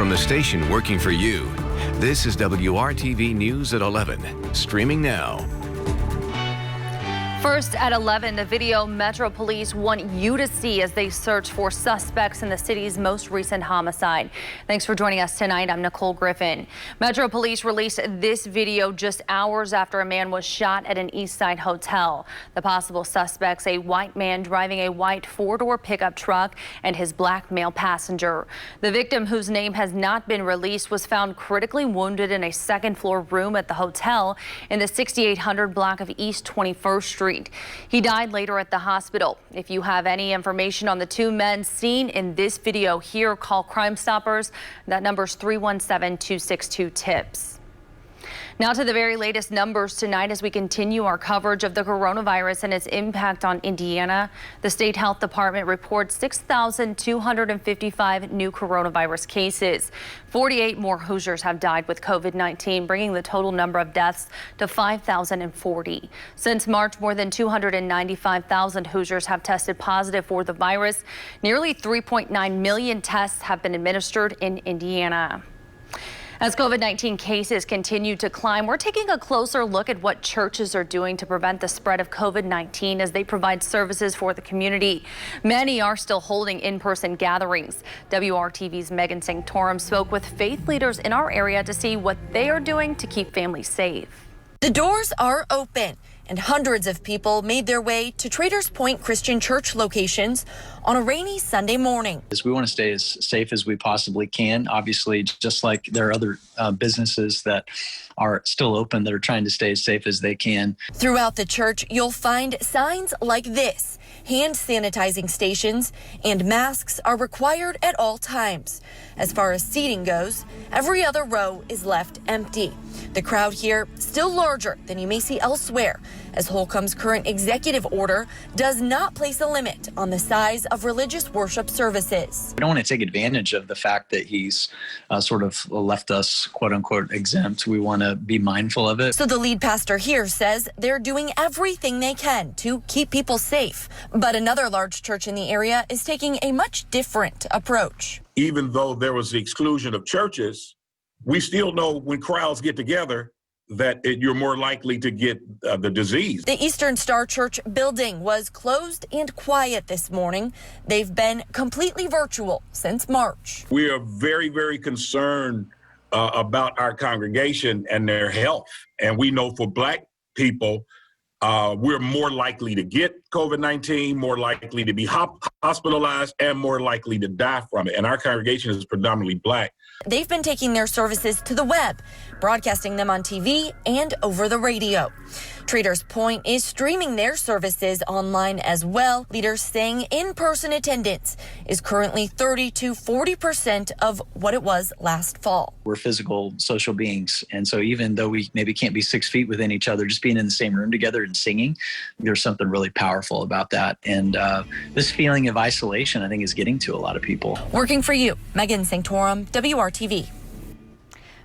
From the station working for you, this is WRTV News at 11, streaming now. First at 11, the video Metro Police want you to see as they search for suspects in the city's most recent homicide. Thanks for joining us tonight. I'm Nicole Griffin. Metro Police released this video just hours after a man was shot at an East Side hotel. The possible suspects, a white man driving a white four-door pickup truck and his black male passenger. The victim, whose name has not been released, was found critically wounded in a second-floor room at the hotel in the 6800 block of East 21st Street. He died later at the hospital. If you have any information on the two men seen in this video here, call Crime Stoppers. That number's 317-262-TIPS. Now to the very latest numbers tonight as we continue our coverage of the coronavirus and its impact on Indiana. The state health department reports 6,255 new coronavirus cases. 48 more Hoosiers have died with COVID-19, bringing the total number of deaths to 5,040. Since March, more than 295,000 Hoosiers have tested positive for the virus. Nearly 3.9 million tests have been administered in Indiana. As COVID-19 cases continue to climb, we're taking a closer look at what churches are doing to prevent the spread of COVID-19 as they provide services for the community. Many are still holding in-person gatherings. WRTV's Megan Sanctorum spoke with faith leaders in our area to see what they are doing to keep families safe. The doors are open, and hundreds of people made their way to Traders Point Christian Church locations on a rainy Sunday morning. We want to stay as safe as we possibly can. Obviously, just like there are other businesses that are still open that are trying to stay as safe as they can. Throughout the church, you'll find signs like this. Hand sanitizing stations and masks are required at all times. As far as seating goes, every other row is left empty. The crowd here still larger than you may see elsewhere, as Holcomb's current executive order does not place a limit on the size of religious worship services. We don't want to take advantage of the fact that he's sort of left us, quote unquote, exempt. We want to be mindful of it. So the lead pastor here says they're doing everything they can to keep people safe. But another large church in the area is taking a much different approach. Even though there was the exclusion of churches, we still know when crowds get together that you're more likely to get the disease. The Eastern Star Church building was closed and quiet this morning. They've been completely virtual since March. We are very, very concerned about our congregation and their health. And we know for Black people, we're more likely to get COVID-19, more likely to be hospitalized, and more likely to die from it. And our congregation is predominantly Black. They've been taking their services to the web, broadcasting them on TV and over the radio. Traders Point is streaming their services online as well. Leaders saying in-person attendance is currently 30 to 40% of what it was last fall. We're physical, social beings. And so even though we maybe can't be 6 feet within each other, just being in the same room together and singing, there's something really powerful about that. And this feeling of isolation, I think, is getting to a lot of people. Working for you, Megan Sanctorum, WRTV.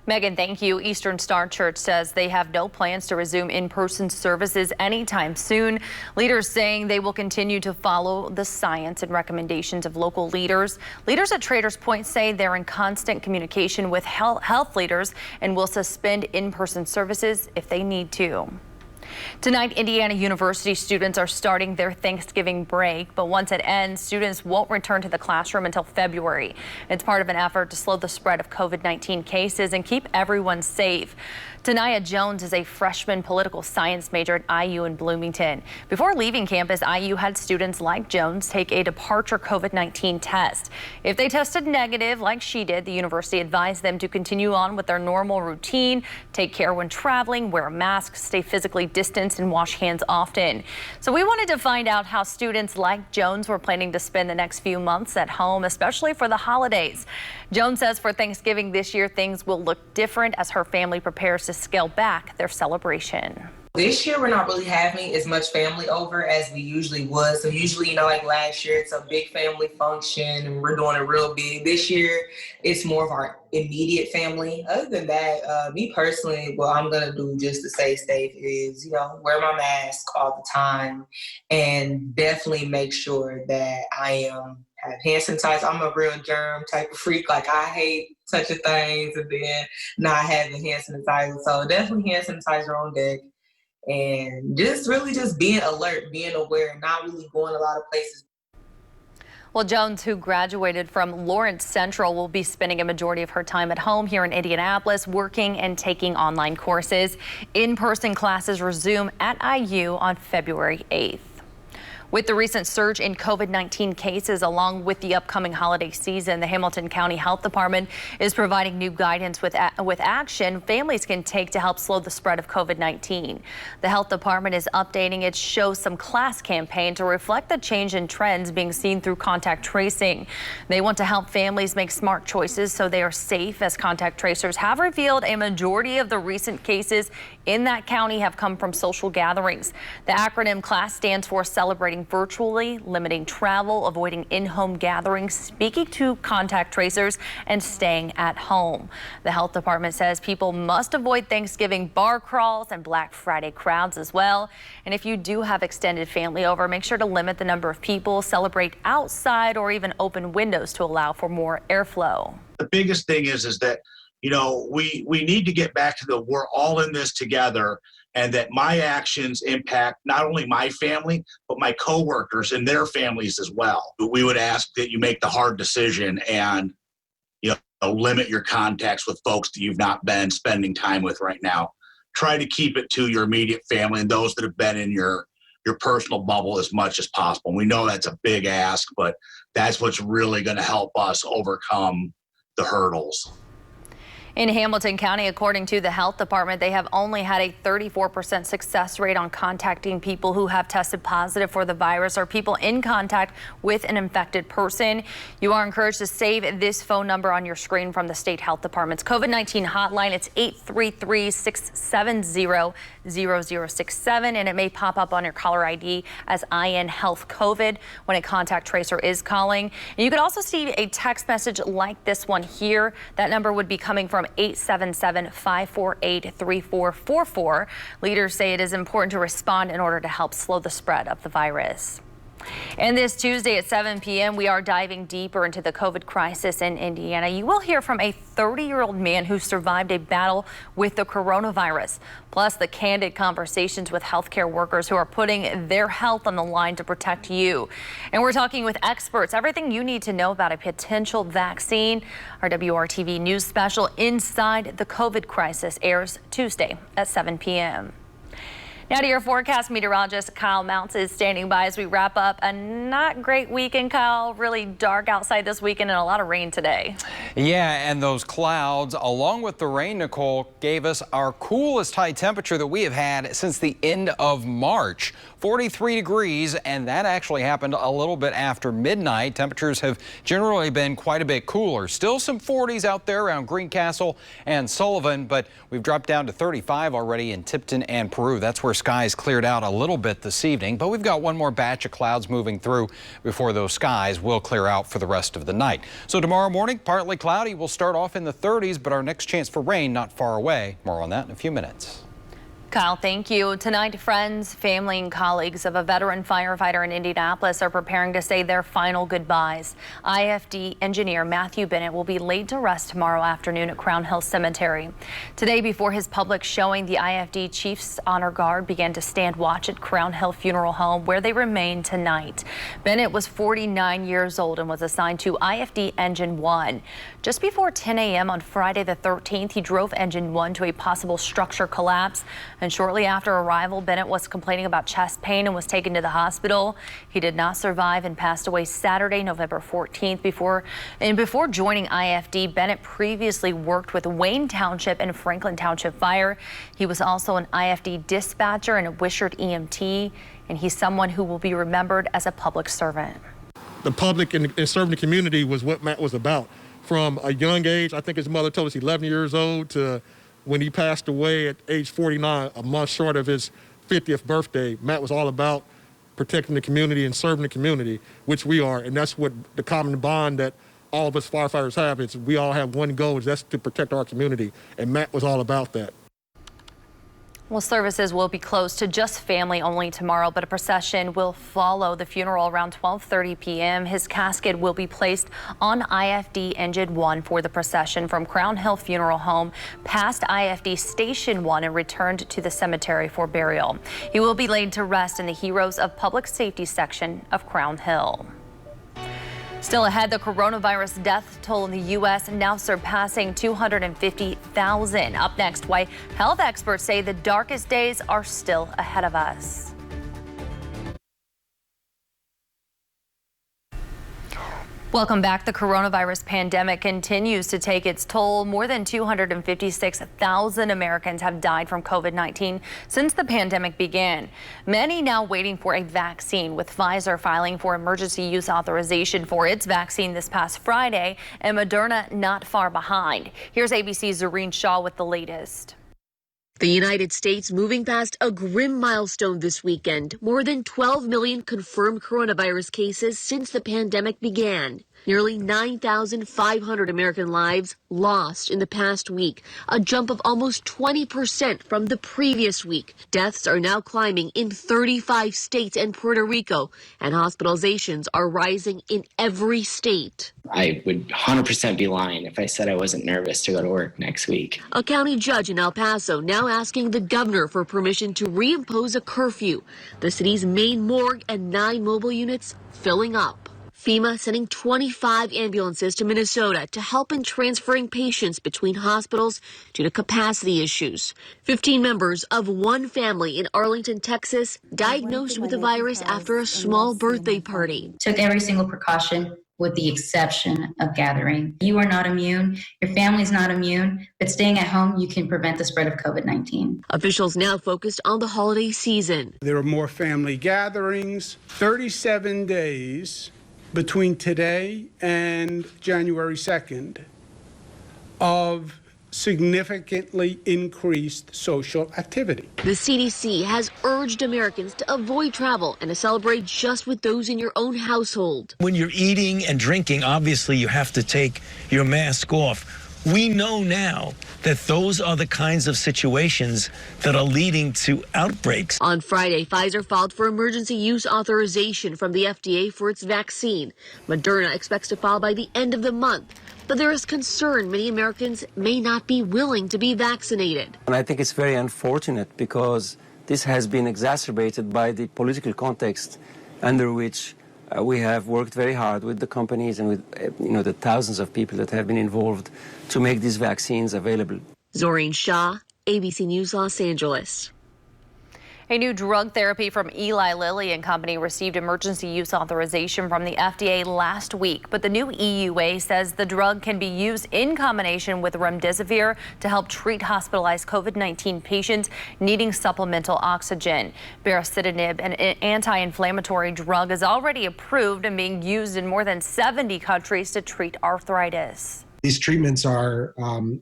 Megan, thank you. Eastern Star Church says they have no plans to resume in-person services anytime soon. Leaders saying they will continue to follow the science and recommendations of local leaders. Leaders at Traders Point say they're in constant communication with health leaders and will suspend in-person services if they need to. Tonight, Indiana University students are starting their Thanksgiving break, but once it ends, students won't return to the classroom until February. It's part of an effort to slow the spread of COVID-19 cases and keep everyone safe. Tanaya Jones is a freshman political science major at IU in Bloomington. Before leaving campus, IU had students like Jones take a departure COVID-19 test. If they tested negative, like she did, the university advised them to continue on with their normal routine, take care when traveling, wear a mask, stay physically distanced, and wash hands often. So we wanted to find out how students like Jones were planning to spend the next few months at home, especially for the holidays. Jones says for Thanksgiving this year, things will look different as her family prepares to scale back their celebration. This year, we're not really having as much family over as we usually would. So usually, like last year, it's a big family function and we're doing it real big. This year, it's more of our immediate family. Other than that, me personally, what I'm going to do just to stay safe is, wear my mask all the time and definitely make sure that I am have hand sanitizer. I'm a real germ type of freak. Like, I hate touching things and then not having hand sanitizer. So definitely hand sanitizer on deck. And just really just being alert, being aware, not really going a lot of places. Well, Jones, who graduated from Lawrence Central, will be spending a majority of her time at home here in Indianapolis, working and taking online courses. In-person classes resume at IU on February 8th. With the recent surge in COVID-19 cases, along with the upcoming holiday season, the Hamilton County Health Department is providing new guidance with action families can take to help slow the spread of COVID-19. The Health Department is updating its Show Some Class campaign to reflect the change in trends being seen through contact tracing. They want to help families make smart choices so they are safe, as contact tracers have revealed a majority of the recent cases in that county have come from social gatherings. The acronym CLASS stands for Celebrating Virtually, Limiting Travel, Avoiding In-Home Gatherings, Speaking to Contact Tracers, and Staying at Home. The health department says people must avoid Thanksgiving bar crawls and Black Friday crowds as well. And if you do have extended family over, make sure to limit the number of people, celebrate outside, or even open windows to allow for more airflow. The biggest thing is that, you know, we need to get back to we're all in this together, and that my actions impact not only my family, but my coworkers and their families as well. We would ask that you make the hard decision and, you know, limit your contacts with folks that you've not been spending time with right now. Try to keep it to your immediate family and those that have been in your personal bubble as much as possible. We know that's a big ask, but that's what's really going to help us overcome the hurdles. In Hamilton County, according to the health department, they have only had a 34% success rate on contacting people who have tested positive for the virus or people in contact with an infected person. You are encouraged to save this phone number on your screen from the state health department's COVID-19 hotline. It's 833-670-0067, and it may pop up on your caller ID as IN Health COVID when a contact tracer is calling. And you could also see a text message like this one here. That number would be coming from 877-548-3444. Leaders say it is important to respond in order to help slow the spread of the virus. And this Tuesday at 7 p.m., we are diving deeper into the COVID crisis in Indiana. You will hear from a 30-year-old man who survived a battle with the coronavirus, plus the candid conversations with healthcare workers who are putting their health on the line to protect you. And we're talking with experts, everything you need to know about a potential vaccine. Our WRTV news special, Inside the COVID Crisis, airs Tuesday at 7 p.m. Now to your forecast, meteorologist Kyle Mounts is standing by as we wrap up a not great weekend, Kyle. Really dark outside this weekend and a lot of rain today. Yeah, and those clouds, along with the rain, Nicole, gave us our coolest high temperature that we have had since the end of March. 43 degrees, and that actually happened a little bit after midnight. Temperatures have generally been quite a bit cooler. Still some 40s out there around Greencastle and Sullivan, but we've dropped down to 35 already in Tipton and Peru. That's where skies cleared out a little bit this evening, but we've got one more batch of clouds moving through before those skies will clear out for the rest of the night. So tomorrow morning, partly cloudy. We'll start off in the 30s, but our next chance for rain not far away. More on that in a few minutes. Kyle, thank you. Tonight, friends, family, and colleagues of a veteran firefighter in Indianapolis are preparing to say their final goodbyes. IFD engineer Matthew Bennett will be laid to rest tomorrow afternoon at Crown Hill Cemetery. Today, before his public showing, the IFD Chiefs Honor Guard began to stand watch at Crown Hill Funeral Home, where they remain tonight. Bennett was 49 years old and was assigned to IFD Engine 1. Just before 10 a.m. on Friday the 13th, he drove Engine 1 to a possible structure collapse. And shortly after arrival, Bennett was complaining about chest pain and was taken to the hospital. He did not survive and passed away Saturday, November 14th. Before joining IFD, Bennett previously worked with Wayne Township and Franklin Township Fire. He was also an IFD dispatcher and a Wishart EMT, and he's someone who will be remembered as a public servant. The public and serving the community was what Matt was about. From a young age, I think his mother told us 11 years old, to when he passed away at age 49, a month short of his 50th birthday. Matt was all about protecting the community and serving the community, which we are. And that's what the common bond that all of us firefighters have. Is we all have one goal, that's to protect our community. And Matt was all about that. Well, services will be closed to just family only tomorrow, but a procession will follow the funeral around 12:30 p.m. His casket will be placed on IFD Engine 1 for the procession from Crown Hill Funeral Home past IFD Station 1 and returned to the cemetery for burial. He will be laid to rest in the Heroes of Public Safety section of Crown Hill. Still ahead, the coronavirus death toll in the U.S. now surpassing 250,000. Up next, why health experts say the darkest days are still ahead of us. Welcome back. The coronavirus pandemic continues to take its toll. More than 256,000 Americans have died from COVID-19 since the pandemic began. Many now waiting for a vaccine, with Pfizer filing for emergency use authorization for its vaccine this past Friday, and Moderna not far behind. Here's ABC's Zareen Shaw with the latest. The United States moving past a grim milestone this weekend. More than 12 million confirmed coronavirus cases since the pandemic began. Nearly 9,500 American lives lost in the past week, a jump of almost 20% from the previous week. Deaths are now climbing in 35 states and Puerto Rico, and hospitalizations are rising in every state. I would 100% be lying if I said I wasn't nervous to go to work next week. A county judge in El Paso now asking the governor for permission to reimpose a curfew. The city's main morgue and 9 mobile units filling up. FEMA sending 25 ambulances to Minnesota to help in transferring patients between hospitals due to capacity issues. 15 members of one family in Arlington, Texas, diagnosed with the virus after a small birthday party. Took every single precaution with the exception of gathering. You are not immune, your family's not immune, but staying at home, you can prevent the spread of COVID-19. Officials now focused on the holiday season. There are more family gatherings, 37 days between today and January 2nd of significantly increased social activity. The CDC has urged Americans to avoid travel and to celebrate just with those in your own household. When you're eating and drinking, obviously you have to take your mask off. We know now that those are the kinds of situations that are leading to outbreaks. On Friday, Pfizer filed for emergency use authorization from the FDA for its vaccine. Moderna expects to file by the end of the month. But there is concern many Americans may not be willing to be vaccinated. And I think it's very unfortunate because this has been exacerbated by the political context under which we have worked very hard with the companies and with the thousands of people that have been involved to make these vaccines available. Zoreen Shah, ABC News, Los Angeles. A new drug therapy from Eli Lilly and Company received emergency use authorization from the FDA last week, but the new EUA says the drug can be used in combination with remdesivir to help treat hospitalized COVID-19 patients needing supplemental oxygen. Baricitinib, an anti-inflammatory drug, is already approved and being used in more than 70 countries to treat arthritis. These treatments are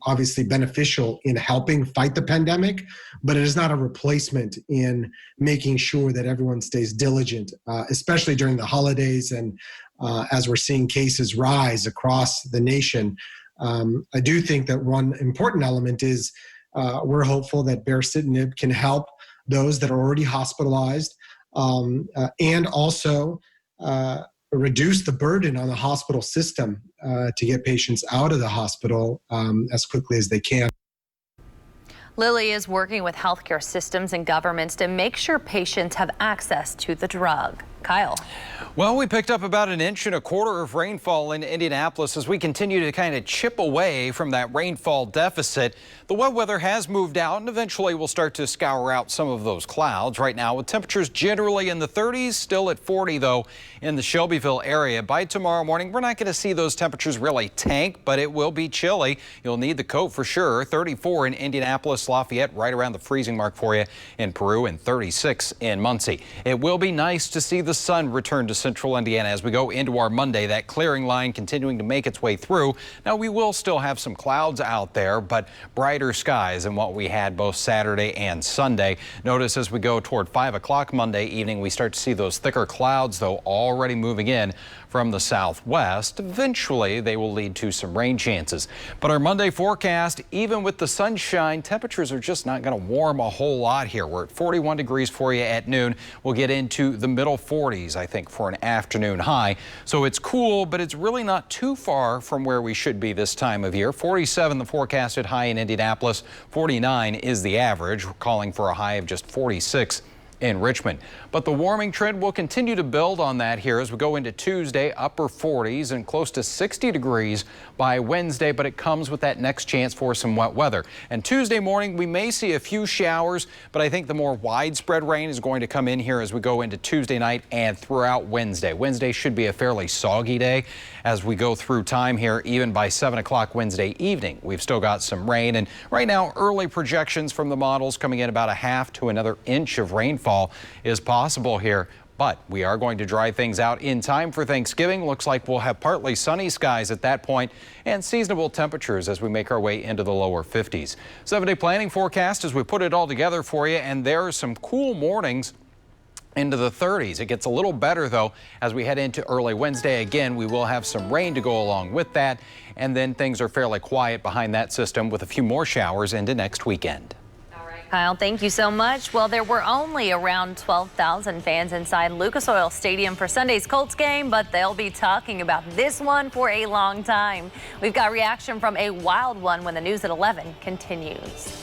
obviously beneficial in helping fight the pandemic, but it is not a replacement in making sure that everyone stays diligent, especially during the holidays and as we're seeing cases rise across the nation. I do think that one important element is we're hopeful that baricitinib can help those that are already hospitalized and also reduce the burden on the hospital system to get patients out of the hospital as quickly as they can. Lilly is working with healthcare systems and governments to make sure patients have access to the drug. Kyle. Well, we picked up about 1.25 inches of rainfall in Indianapolis as we continue to kind of chip away from that rainfall deficit. The wet weather has moved out and eventually we'll start to scour out some of those clouds. Right now with temperatures generally in the 30s, still at 40 though in the Shelbyville area. By tomorrow morning, we're not going to see those temperatures really tank, but it will be chilly. You'll need the coat for sure. 34 in Indianapolis, Lafayette, right around the freezing mark for you in Peru, and 36 in Muncie. It will be nice to see the sun return to central Indiana as we go into our Monday. That clearing line continuing to make its way through. Now we will still have some clouds out there, but brighter skies than what we had both Saturday and Sunday. Notice as we go toward 5 o'clock Monday evening, we start to see those thicker clouds though already moving in from the southwest. Eventually, they will lead to some rain chances. But our Monday forecast, even with the sunshine, temperatures are just not going to warm a whole lot here. We're at 41 degrees for you at noon. We'll get into the middle 40s, I think, for an afternoon high. So it's cool, but it's really not too far from where we should be this time of year. 47 the forecasted high in Indianapolis. 49 is the average. We're calling for a high of just 46 in Richmond. But the warming trend will continue to build on that here as we go into Tuesday, upper 40s and close to 60 degrees by Wednesday, but it comes with that next chance for some wet weather. And Tuesday morning, we may see a few showers, but I think the more widespread rain is going to come in here as we go into Tuesday night and throughout Wednesday. Wednesday should be a fairly soggy day as we go through time here, even by 7 o'clock Wednesday evening. We've still got some rain, and right now early projections from the models coming in about a half to another inch of rainfall is possible here. But we are going to dry things out in time for Thanksgiving. Looks like we'll have partly sunny skies at that point and seasonable temperatures as we make our way into the lower 50s. 7-day planning forecast as we put it all together for you, and there are some cool mornings into the 30s. It gets a little better, though, as we head into early Wednesday. Again, we will have some rain to go along with that, and then things are fairly quiet behind that system with a few more showers into next weekend. Kyle, thank you so much. Well, there were only around 12,000 fans inside Lucas Oil Stadium for Sunday's Colts game, but they'll be talking about this one for a long time. We've got reaction from a wild one when the news at 11 continues.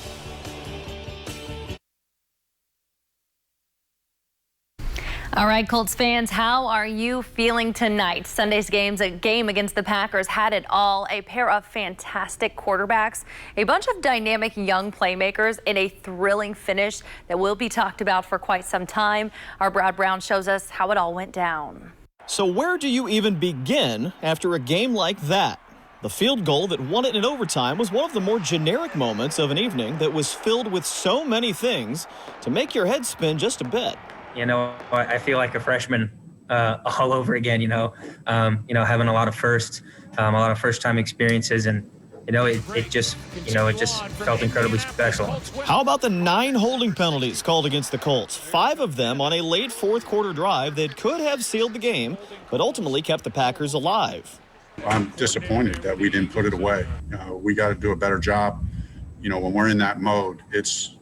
All right, Colts fans, how are you feeling tonight? Sunday's game against the Packers had it all. A pair of fantastic quarterbacks, a bunch of dynamic young playmakers, and a thrilling finish that will be talked about for quite some time. Our Brad Brown shows us how it all went down. So where do you even begin after a game like that? The field goal that won it in overtime was one of the more generic moments of an evening that was filled with so many things to make your head spin just a bit. You know, I feel like a freshman all over again, having a lot of first-time experiences, and, it just felt incredibly special. How about the 9 holding penalties called against the Colts? 5 of them on a late fourth quarter drive that could have sealed the game, but ultimately kept the Packers alive. I'm disappointed that we didn't put it away. We got to do a better job. When we're in that mode, it's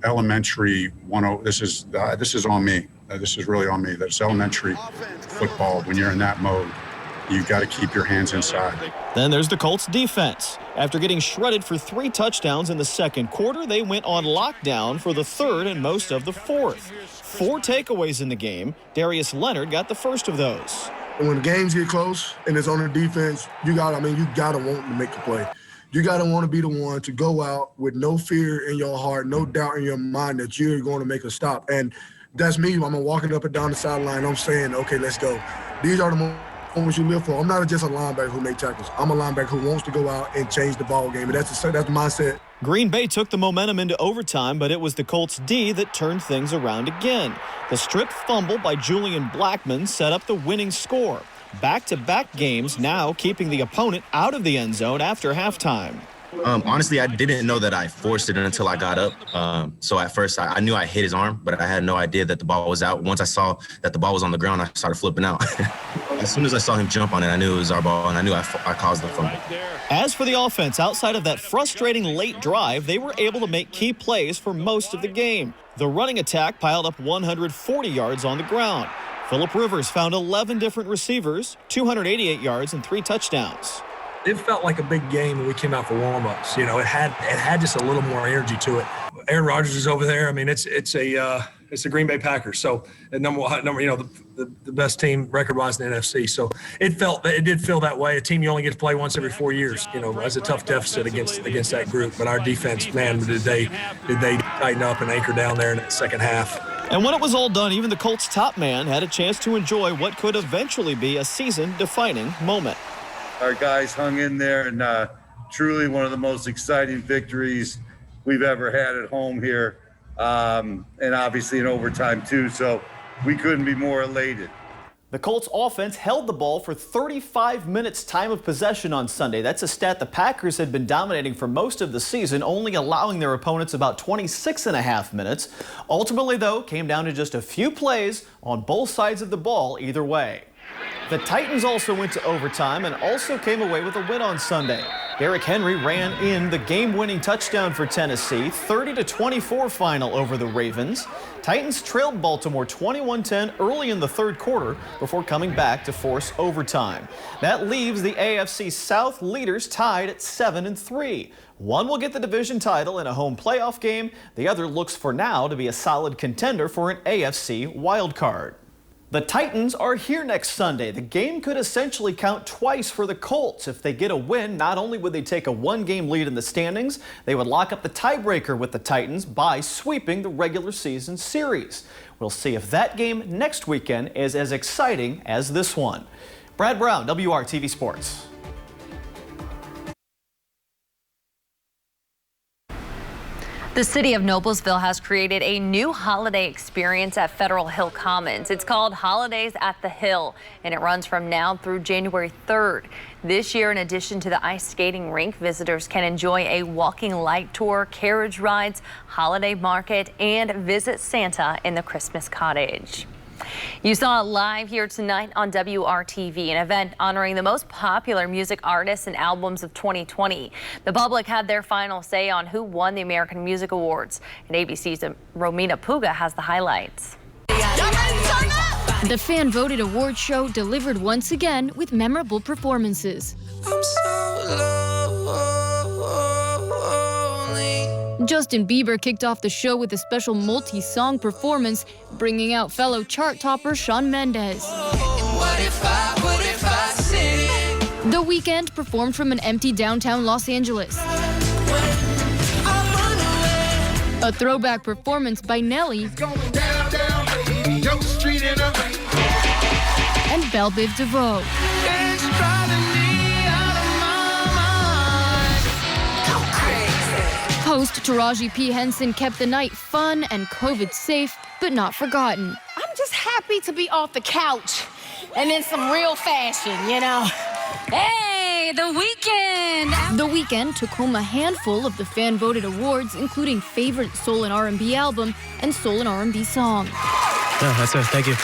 elementary. This is on me. This is really on me. That's elementary football. When you're in that mode, you've got to keep your hands inside. Then there's the Colts defense. After getting shredded for 3 touchdowns in the second quarter, they went on lockdown for the third and most of the fourth. 4 takeaways in the game. Darius Leonard got the first of those. When games get close and it's on the defense, you gotta want to make a play. You got to want to be the one to go out with no fear in your heart, no doubt in your mind that you're going to make a stop. And that's me. I'm walking up and down the sideline. I'm saying, okay, let's go. These are the moments you live for. I'm not just a linebacker who makes tackles. I'm a linebacker who wants to go out and change the ball game. And that's the mindset. Green Bay took the momentum into overtime, but it was the Colts D that turned things around again. The strip fumble by Julian Blackmon set up the winning score. Back-to-back games now keeping the opponent out of the end zone after halftime. Honestly, I didn't know that I forced it until I got up. So at first, I knew I hit his arm, but I had no idea that the ball was out. Once I saw that the ball was on the ground, I started flipping out. As soon as I saw him jump on it, I knew it was our ball, and I knew I caused the fumble. As for the offense, outside of that frustrating late drive, they were able to make key plays for most of the game. The running attack piled up 140 yards on the ground. Phillip Rivers found 11 different receivers, 288 yards, and 3 touchdowns. It felt like a big game when we came out for warm-ups. It had just a little more energy to it. Aaron Rodgers is over there. I mean, it's the Green Bay Packers. So the the best team record-wise in the NFC. So it did feel that way. A team you only get to play once every 4 years. As a tough deficit against that group. But our defense, man, did they tighten up and anchor down there in the second half. And when it was all done, even the Colts' top man had a chance to enjoy what could eventually be a season-defining moment. Our guys hung in there, and truly one of the most exciting victories we've ever had at home here, and obviously in overtime too, so we couldn't be more elated. The Colts offense held the ball for 35 minutes time of possession on Sunday. That's a stat the Packers had been dominating for most of the season, only allowing their opponents about 26.5 minutes. Ultimately, though, came down to just a few plays on both sides of the ball either way. The Titans also went to overtime and also came away with a win on Sunday. Derrick Henry ran in the game-winning touchdown for Tennessee, 30-24 final over the Ravens. Titans trailed Baltimore 21-10 early in the third quarter before coming back to force overtime. That leaves the AFC South leaders tied at 7-3. One will get the division title in a home playoff game. The other looks for now to be a solid contender for an AFC wild card. The Titans are here next Sunday. The game could essentially count twice for the Colts. If they get a win, not only would they take a one-game lead in the standings, they would lock up the tiebreaker with the Titans by sweeping the regular season series. We'll see if that game next weekend is as exciting as this one. Brad Brown, WRTV Sports. The city of Noblesville has created a new holiday experience at Federal Hill Commons. It's called Holidays at the Hill, and it runs from now through January 3rd. This year, in addition to the ice skating rink, visitors can enjoy a walking light tour, carriage rides, holiday market, and visit Santa in the Christmas cottage. You saw it live here tonight on WRTV, an event honoring the most popular music artists and albums of 2020. The public had their final say on who won the American Music Awards, and ABC's Romina Puga has the highlights. The fan-voted award show delivered once again with memorable performances. Justin Bieber kicked off the show with a special multi-song performance, bringing out fellow chart topper Shawn Mendes. The Weeknd performed from an empty downtown Los Angeles. A throwback performance by Nelly and Belle Biv DeVoe. Host Taraji P. Henson kept the night fun and COVID safe, but not forgotten. I'm just happy to be off the couch and in some real fashion, you know. Hey, The Weeknd! The Weeknd took home a handful of the fan-voted awards, including Favorite Soul and R&B Album and Soul and R&B Song. Yeah, that's it. Thank you.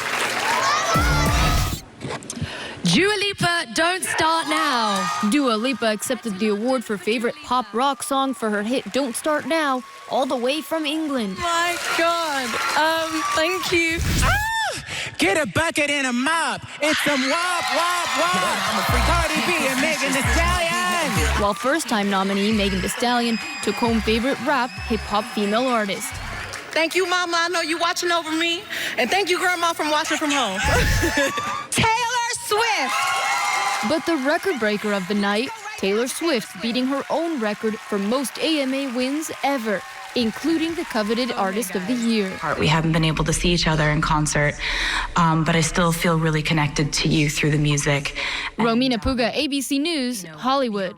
Dua Lipa, Don't Start Now. Dua Lipa accepted the award for favorite pop rock song for her hit Don't Start Now, all the way from England. My God, thank you. Get a bucket and a mop. It's some wop, wop, wop. Cardi B and Megan Thee Stallion. While first-time nominee Megan Thee Stallion took home favorite rap hip-hop female artist. Thank you, Mama. I know you watching over me. And thank you, Grandma, from watching from home. Taylor Swift. But the record breaker of the night, Taylor Swift, beating her own record for most AMA wins ever, including the coveted Artist of the Year. We haven't been able to see each other in concert, but I still feel really connected to you through the music. Romina Puga, ABC News, Hollywood.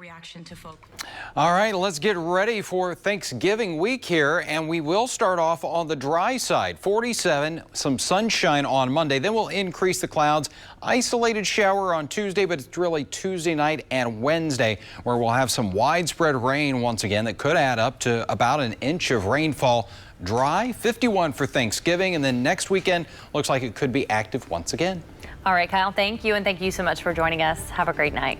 All right, let's get ready for Thanksgiving week here, and we will start off on the dry side. 47, some sunshine on Monday, then we'll increase the clouds. Isolated shower on Tuesday, but it's really Tuesday night and Wednesday where we'll have some widespread rain once again that could add up to about an inch of rainfall. Dry, 51 for Thanksgiving, and then next weekend looks like it could be active once again. All right, Kyle, thank you, and thank you so much for joining us. Have a great night.